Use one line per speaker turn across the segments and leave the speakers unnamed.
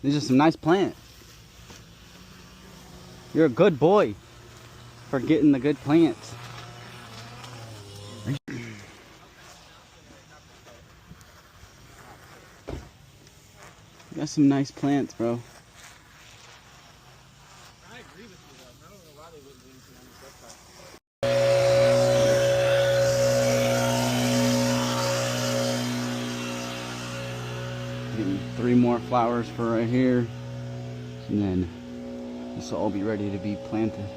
These are some nice plants. You're a good boy for getting the good plants. You got some nice plants, bro.
I agree with you, though. I don't know why they wouldn't do anything on this website.
Getting 3 more flowers for right here, and then this will all be ready to be planted.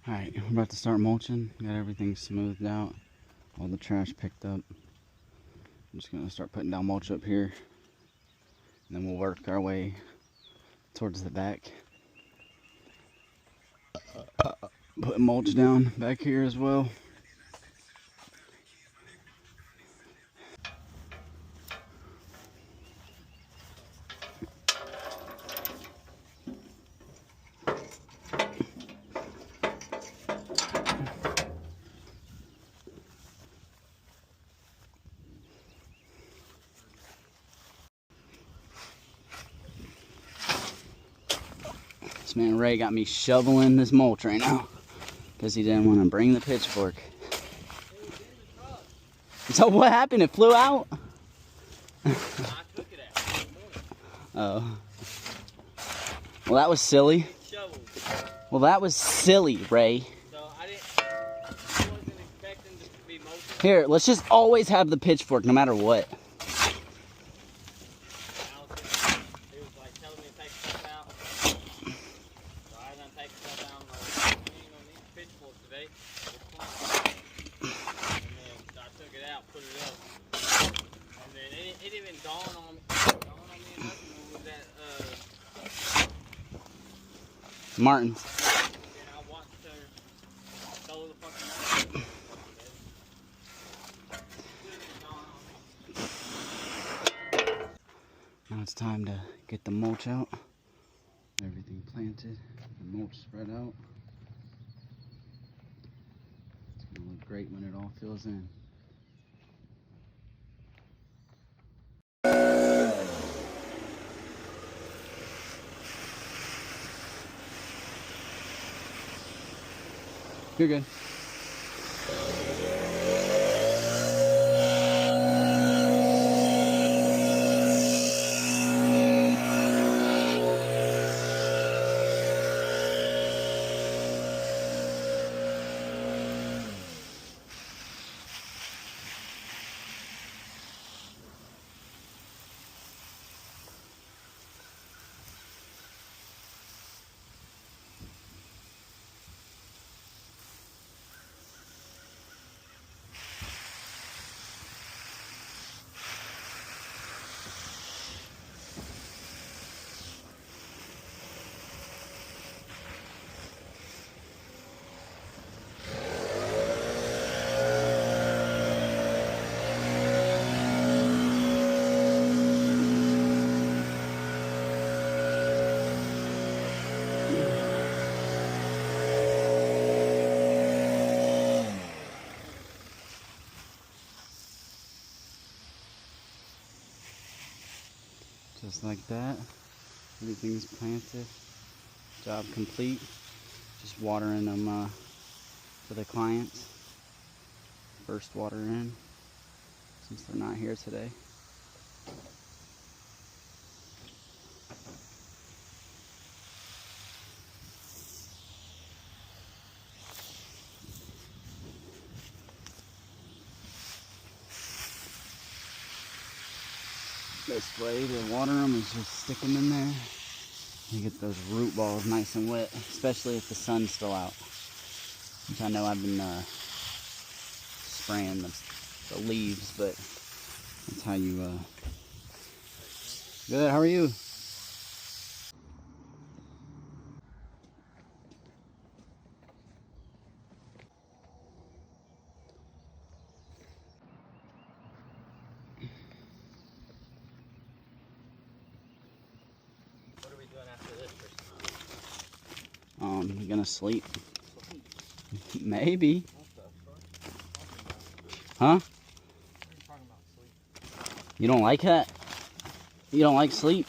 Alright, we're about to start mulching. Got everything smoothed out. All the trash picked up. I'm just going to start putting down mulch up here. And then we'll work our way towards the back. Put mulch down back here as well. This man Ray got me shoveling this mulch right now because he didn't want to bring the pitchfork. So what happened? It flew out?
I took it out.
Oh. Well, that was silly.
Shovel.
Well, that was silly, Ray.
So I wasn't expecting to be motion.
Here, let's just always have the pitchfork no matter what.
He was like telling me to take stuff out. So I done take stuff out. I'm like, you ain't gonna need a pitchfork today. And then so I took it out, put it up. And then it didn't even dawn on me enough. Was that
Martin's.
then I watched her throw the fucking knife.
Now it's time to get the mulch out. Everything planted, the mulch spread out. It's gonna look great when it all fills in. You're good. Just like that, everything's planted, job complete. Just watering them for the clients. First water in, since they're not here today. Best way to water them is just stick them in there. You get those root balls nice and wet, especially if the sun's still out. Which I know I've been spraying the leaves, but that's how you. Good. How are you?
What are we doing after this?
You gonna sleep? Maybe. Huh? You don't like that? You don't like sleep?